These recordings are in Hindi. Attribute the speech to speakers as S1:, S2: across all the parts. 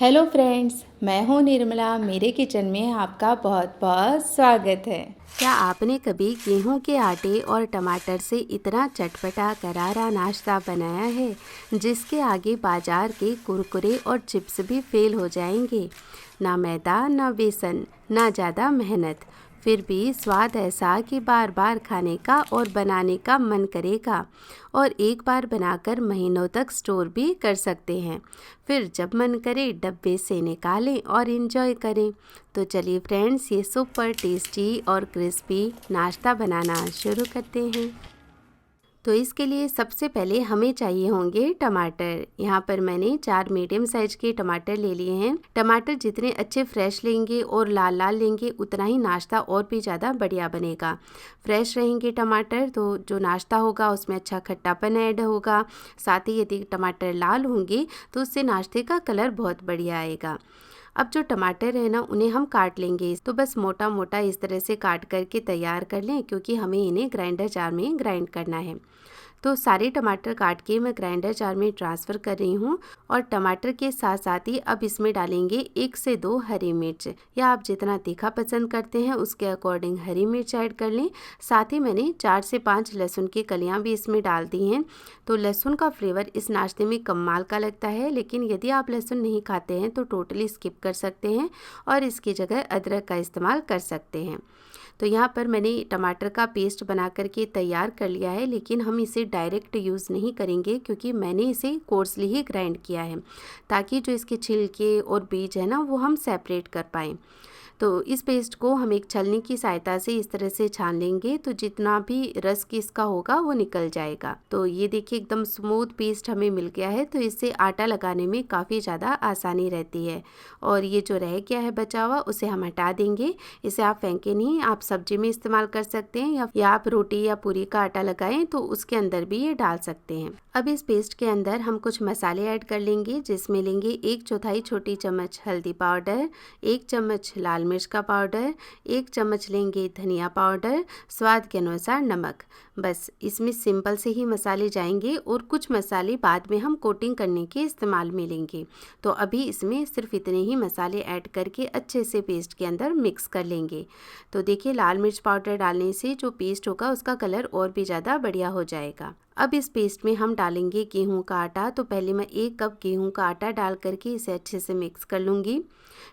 S1: हेलो फ्रेंड्स, मैं हूँ निर्मला। मेरे किचन में आपका बहुत बहुत स्वागत है।
S2: क्या आपने कभी गेहूं के आटे और टमाटर से इतना चटपटा करारा नाश्ता बनाया है जिसके आगे बाजार के कुरकुरे और चिप्स भी फेल हो जाएंगे? ना मैदा, ना बेसन, ना ज़्यादा मेहनत, फिर भी स्वाद ऐसा कि बार बार खाने का और बनाने का मन करेगा। और एक बार बनाकर महीनों तक स्टोर भी कर सकते हैं। फिर जब मन करे डब्बे से निकालें और इन्जॉय करें। तो चलिए फ्रेंड्स, ये सुपर टेस्टी और क्रिस्पी नाश्ता बनाना शुरू करते हैं। तो इसके लिए सबसे पहले हमें चाहिए होंगे टमाटर। यहाँ पर मैंने 4 मीडियम साइज के टमाटर ले लिए हैं। टमाटर जितने अच्छे फ्रेश लेंगे और लाल लाल लेंगे उतना ही नाश्ता और भी ज़्यादा बढ़िया बनेगा। फ्रेश रहेंगे टमाटर तो जो नाश्ता होगा उसमें अच्छा खट्टापन ऐड होगा। साथ ही यदि टमाटर लाल होंगे तो उससे नाश्ते का कलर बहुत बढ़िया आएगा। अब जो टमाटर है ना उन्हें हम काट लेंगे। तो बस मोटा मोटा इस तरह से काट करके तैयार कर लें, क्योंकि हमें इन्हें ग्राइंडर जार में ग्राइंड करना है। तो सारे टमाटर काट के मैं ग्राइंडर जार में ट्रांसफ़र कर रही हूँ। और टमाटर के साथ साथ ही अब इसमें डालेंगे 1 से 2 हरी मिर्च, या आप जितना तीखा पसंद करते हैं उसके अकॉर्डिंग हरी मिर्च ऐड कर लें। साथ ही मैंने 4 से 5 लहसुन की कलियाँ भी इसमें डाल दी हैं। तो लहसुन का फ्लेवर इस नाश्ते में कमाल का लगता है, लेकिन यदि आप लहसुन नहीं खाते हैं तो टोटली स्किप कर सकते हैं और इसकी जगह अदरक का इस्तेमाल कर सकते हैं। तो यहाँ पर मैंने टमाटर का पेस्ट बना करके तैयार कर लिया है, लेकिन हम इसे डायरेक्ट यूज़ नहीं करेंगे क्योंकि मैंने इसे कोर्सली ही ग्राइंड किया है, ताकि जो इसके छिलके और बीज है ना वो हम सेपरेट कर पाएँ। तो इस पेस्ट को हम एक छलनी की सहायता से इस तरह से छान लेंगे तो जितना भी रस की इसका होगा वो निकल जाएगा। तो ये देखिए एकदम स्मूथ पेस्ट हमें मिल गया है। तो इससे आटा लगाने में काफ़ी ज़्यादा आसानी रहती है। और ये जो रह गया है बचा हुआ उसे हम हटा देंगे। इसे आप फेंके नहीं, आप सब्जी में इस्तेमाल कर सकते हैं, या आप रोटी या पूरी का आटा लगाएं तो उसके अंदर भी ये डाल सकते हैं। अब इस पेस्ट के अंदर हम कुछ मसाले ऐड कर लेंगे, जिसमें लेंगे 1/4 छोटी चम्मच हल्दी पाउडर, 1 चम्मच लाल मिर्च का पाउडर, 1 चम्मच लेंगे धनिया पाउडर, स्वाद के अनुसार नमक। बस इसमें सिंपल से ही मसाले जाएंगे और कुछ मसाले बाद में हम कोटिंग करने के इस्तेमाल में लेंगे। तो अभी इसमें सिर्फ इतने ही मसाले ऐड करके अच्छे से पेस्ट के अंदर मिक्स कर लेंगे। तो देखिए लाल मिर्च पाउडर डालने से जो पेस्ट होगा उसका कलर और भी ज़्यादा बढ़िया हो जाएगा। अब इस पेस्ट में हम डालेंगे गेहूं का आटा। तो पहले मैं 1 कप गेहूं का आटा डाल करके इसे अच्छे से मिक्स कर लूँगी।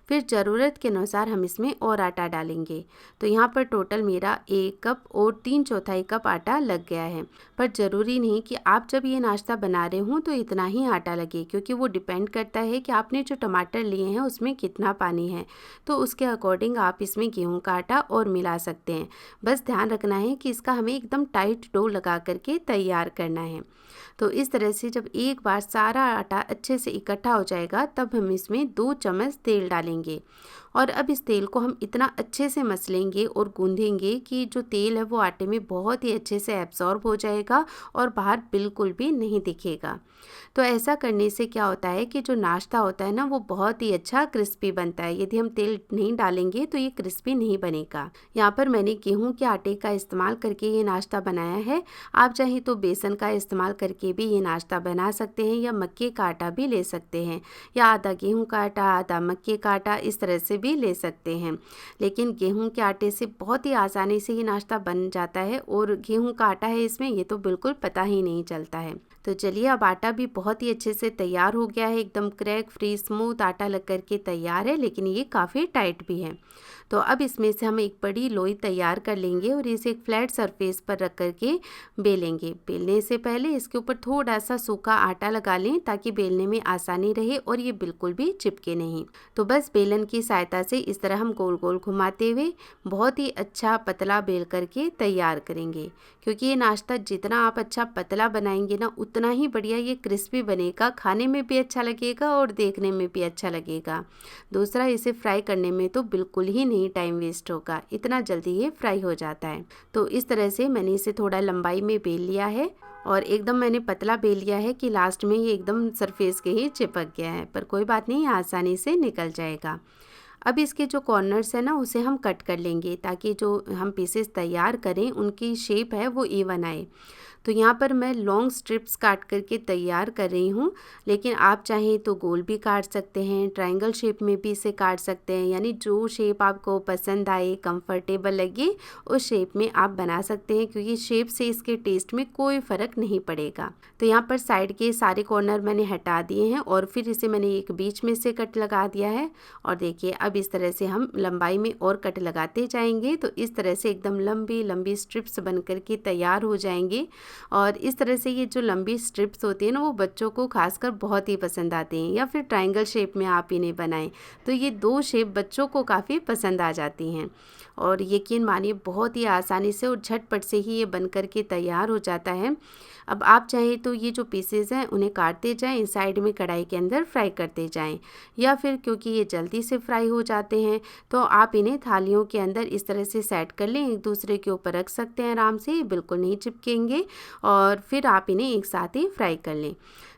S2: फिर ज़रूरत के अनुसार हम इसमें और आटा डालेंगे। तो यहाँ पर टोटल मेरा 1 कप और 3/4 कप आटा लग गया है। पर ज़रूरी नहीं कि आप जब ये नाश्ता बना रहे हों तो इतना ही आटा लगे, क्योंकि वो डिपेंड करता है कि आपने जो टमाटर लिए हैं उसमें कितना पानी है। तो उसके अकॉर्डिंग आप इसमें गेहूँ का आटा और मिला सकते हैं। बस ध्यान रखना है कि इसका हमें एकदम टाइट डो लगा करके तैयार करना है। तो इस तरह से जब एक बार सारा आटा अच्छे से इकट्ठा हो जाएगा तब हम इसमें 2 चम्मच तेल डालेंगे। और अब इस तेल को हम इतना अच्छे से मसलेंगे और गूंदेंगे कि जो तेल है वो आटे में बहुत ही अच्छे से एब्जॉर्ब हो जाएगा और बाहर बिल्कुल भी नहीं दिखेगा। तो ऐसा करने से क्या होता है कि जो नाश्ता होता है ना वो बहुत ही अच्छा क्रिस्पी बनता है। यदि हम तेल नहीं डालेंगे तो ये क्रिस्पी नहीं बनेगा। यहाँ पर मैंने गेहूं के आटे का इस्तेमाल करके ये नाश्ता बनाया है। आप चाहें तो बेसन का इस्तेमाल करके भी ये नाश्ता बना सकते हैं, या मक्के का आटा भी ले सकते हैं, या आधा गेहूं का आटा आधा मक्के का आटा इस तरह से भी ले सकते हैं। लेकिन गेहूं के आटे से बहुत ही आसानी से ये नाश्ता बन जाता है, और गेहूं का आटा है इसमें ये तो बिल्कुल पता ही नहीं चलता है। तो चलिए अब आटा भी बहुत ही अच्छे से तैयार हो गया है। एकदम क्रैक फ्री स्मूथ आटा लग करके तैयार है, लेकिन ये काफ़ी टाइट भी है। तो अब इसमें से हम एक बड़ी लोई तैयार कर लेंगे और इसे एक फ्लैट सरफेस पर रख करके बेलेंगे। बेलने से पहले इसके ऊपर थोड़ा सा सूखा आटा लगा लें ताकि बेलने में आसानी रहे और ये बिल्कुल भी चिपके नहीं। तो बस बेलन की सहायता से इस तरह हम गोल गोल घुमाते हुए बहुत ही अच्छा पतला बेल करके तैयार करेंगे, क्योंकि ये नाश्ता जितना आप अच्छा पतला बनाएंगे ना उतना ही बढ़िया ये क्रिस्पी बनेगा, खाने में भी अच्छा लगेगा और देखने में भी अच्छा लगेगा। दूसरा, इसे फ्राई करने में तो बिल्कुल ही नहीं टाइम वेस्ट होगा, इतना जल्दी ये फ्राई हो जाता है। तो इस तरह से मैंने इसे थोड़ा लंबाई में बेल लिया है और एकदम मैंने पतला बेल लिया है कि लास्ट में ये एकदम सरफेस के ही चिपक गया है, पर कोई बात नहीं, आसानी से निकल जाएगा। अब इसके जो कॉर्नर्स है ना उसे हम कट कर लेंगे ताकि जो हम पीसेस तैयार करें उनकी शेप है वो इवन आए। तो यहाँ पर मैं लॉन्ग स्ट्रिप्स काट करके तैयार कर रही हूँ, लेकिन आप चाहें तो गोल भी काट सकते हैं, ट्रायंगल शेप में भी इसे काट सकते हैं, यानी जो शेप आपको पसंद आए, कंफर्टेबल लगे उस शेप में आप बना सकते हैं, क्योंकि शेप से इसके टेस्ट में कोई फ़र्क नहीं पड़ेगा। तो यहाँ पर साइड के सारे कॉर्नर मैंने हटा दिए हैं और फिर इसे मैंने एक बीच में से कट लगा दिया है। और देखिए अब इस तरह से हम लंबाई में और कट लगाते जाएंगे, तो इस तरह से एकदम लंबी लंबी स्ट्रिप्स बन करके तैयार हो जाएंगे। और इस तरह से ये जो लंबी स्ट्रिप्स होती है ना, वो बच्चों को खासकर बहुत ही पसंद आते हैं। या फिर ट्रायंगल शेप में आप इन्हें बनाएं तो ये दो शेप बच्चों को काफ़ी पसंद आ जाती हैं। और यकीन मानिए बहुत ही आसानी से और झटपट से ही ये बन करके तैयार हो जाता है। अब आप चाहें तो ये जो पीसेस हैं उन्हें काटते जाएं, साइड में कढ़ाई के अंदर फ्राई करते जाएं, या फिर क्योंकि ये जल्दी से फ्राई हो जाते हैं तो आप इन्हें थालियों के अंदर इस तरह से सेट कर लें, एक दूसरे के ऊपर रख सकते हैं आराम से, बिल्कुल नहीं चिपकेंगे। और फिर आप इन्हें एक साथ ही फ्राई कर लें।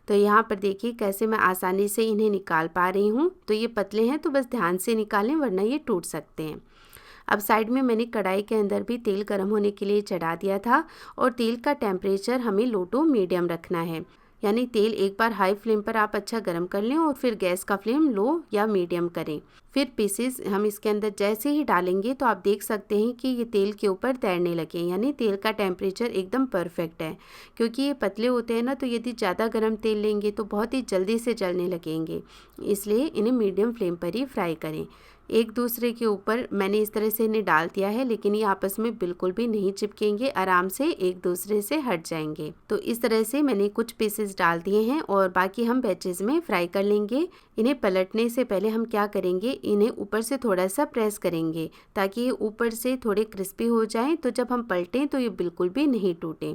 S2: तो यहाँ पर देखिए कैसे मैं आसानी से इन्हें निकाल पा रही हूँ। तो ये पतले हैं तो बस ध्यान से निकालें, वरना ये टूट सकते हैं। अब साइड में मैंने कढ़ाई के अंदर भी तेल गर्म होने के लिए चढ़ा दिया था, और तेल का टेम्परेचर हमें लो टू मीडियम रखना है, यानी तेल एक बार हाई फ्लेम पर आप अच्छा गर्म कर लें और फिर गैस का फ्लेम लो या मीडियम करें। फिर पीसेस हम इसके अंदर जैसे ही डालेंगे तो आप देख सकते हैं कि ये तेल के ऊपर तैरने लगे, यानी तेल का टेम्परेचर एकदम परफेक्ट है। क्योंकि ये पतले होते हैं ना, तो यदि ज़्यादा गर्म तेल लेंगे तो बहुत ही जल्दी से जलने लगेंगे, इसलिए इन्हें मीडियम फ्लेम पर ही फ्राई करें। एक दूसरे के ऊपर मैंने इस तरह से इन्हें डाल दिया है, लेकिन ये आपस में बिल्कुल भी नहीं चिपकेंगे, आराम से एक दूसरे से हट जाएंगे। तो इस तरह से मैंने कुछ पीसेस डाल दिए हैं और बाकी हम बैचेस में फ्राई कर लेंगे। इन्हें पलटने से पहले हम क्या करेंगे, इन्हें ऊपर से थोड़ा सा प्रेस करेंगे ताकि ये ऊपर से थोड़े क्रिस्पी हो जाएं, तो जब हम पलटें तो ये बिल्कुल भी नहीं टूटें।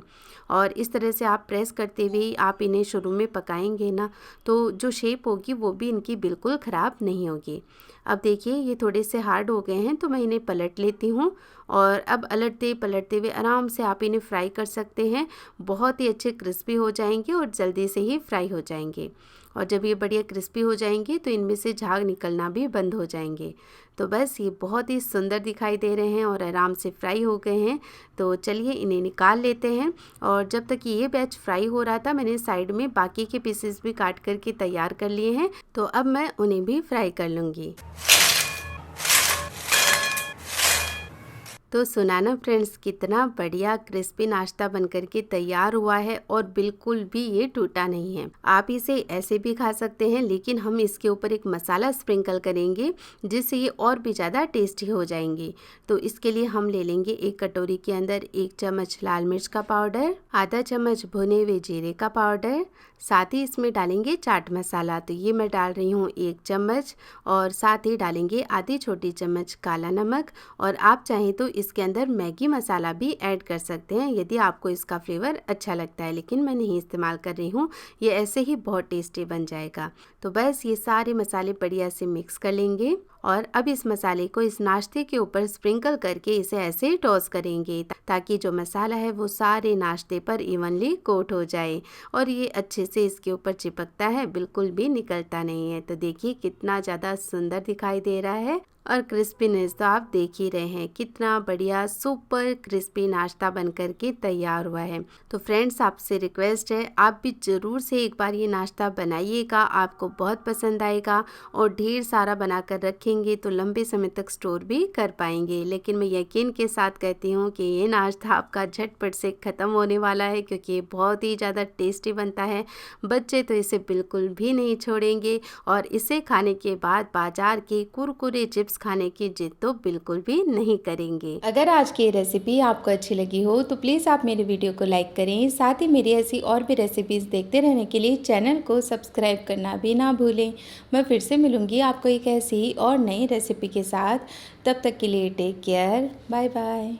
S2: और इस तरह से आप प्रेस करते हुए आप इन्हें शुरू में पकाएंगे ना, तो जो शेप होगी वो भी इनकी बिल्कुल ख़राब नहीं होगी। अब देखिए ये थोड़े से हार्ड हो गए हैं, तो मैं इन्हें पलट लेती हूँ। और अब पलटते पलटते हुए आराम से आप इन्हें फ्राई कर सकते हैं, बहुत ही अच्छे क्रिस्पी हो जाएंगे और जल्दी से ही फ्राई हो जाएंगे। और जब ये बढ़िया क्रिस्पी हो जाएंगे तो इनमें से झाग निकलना भी बंद हो जाएंगे। तो बस ये बहुत ही सुंदर दिखाई दे रहे हैं और आराम से फ्राई हो गए हैं। तो चलिए इन्हें निकाल लेते हैं। और जब तक ये बैच फ्राई हो रहा था, मैंने साइड में बाकी के पीसेस भी काट करके तैयार कर लिए हैं, तो अब मैं उन्हें भी फ्राई कर लूँगी। तो सुना ना फ्रेंड्स, कितना बढ़िया क्रिस्पी नाश्ता बनकर के तैयार हुआ है और बिल्कुल भी ये टूटा नहीं है। आप इसे ऐसे भी खा सकते हैं, लेकिन हम इसके ऊपर एक मसाला स्प्रिंकल करेंगे जिससे ये और भी ज़्यादा टेस्टी हो जाएंगे। तो इसके लिए हम ले लेंगे एक कटोरी के अंदर 1 चम्मच लाल मिर्च का पाउडर, आधा चम्मच भुने हुए जीरे का पाउडर, साथ ही इसमें डालेंगे चाट मसाला। तो ये मैं डाल रही हूँ 1 चम्मच, और साथ ही डालेंगे आधी छोटी चम्मच काला नमक। और आप चाहें तो इसके अंदर मैगी मसाला भी ऐड कर सकते हैं यदि आपको इसका फ्लेवर अच्छा लगता है, लेकिन मैं नहीं इस्तेमाल कर रही हूँ, ये ऐसे ही बहुत टेस्टी बन जाएगा। तो बस ये सारे मसाले बढ़िया से मिक्स कर लेंगे और अब इस मसाले को इस नाश्ते के ऊपर स्प्रिंकल करके इसे ऐसे टॉस करेंगे ताकि जो मसाला है वो सारे नाश्ते पर इवनली कोट हो जाए और ये अच्छे से इसके ऊपर चिपकता है, बिल्कुल भी निकलता नहीं है। तो देखिए कितना ज़्यादा सुंदर दिखाई दे रहा है और क्रिस्पीनेस तो आप देख ही रहे हैं, कितना बढ़िया सुपर क्रिस्पी नाश्ता बन करके तैयार हुआ है। तो फ्रेंड्स आपसे रिक्वेस्ट है, आप भी ज़रूर से एक बार ये नाश्ता बनाइएगा, आपको बहुत पसंद आएगा और ढेर सारा बनाकर रखेंगे तो लंबे समय तक स्टोर भी कर पाएंगे। लेकिन मैं यकीन के साथ कहती हूँ कि ये नाश्ता आपका झटपट से ख़त्म होने वाला है, क्योंकि ये बहुत ही ज़्यादा टेस्टी बनता है। बच्चे तो इसे बिल्कुल भी नहीं छोड़ेंगे और इसे खाने के बाद बाजार के कुरकुरे चिप्स खाने की जिद तो बिल्कुल भी नहीं करेंगे।
S1: अगर आज की रेसिपी आपको अच्छी लगी हो तो प्लीज़ आप मेरे वीडियो को लाइक करें, साथ ही मेरी ऐसी और भी रेसिपीज़ देखते रहने के लिए चैनल को सब्सक्राइब करना भी ना भूलें। मैं फिर से मिलूँगी आपको एक ऐसी और नई रेसिपी के साथ, तब तक के लिए टेक केयर, बाय बाय।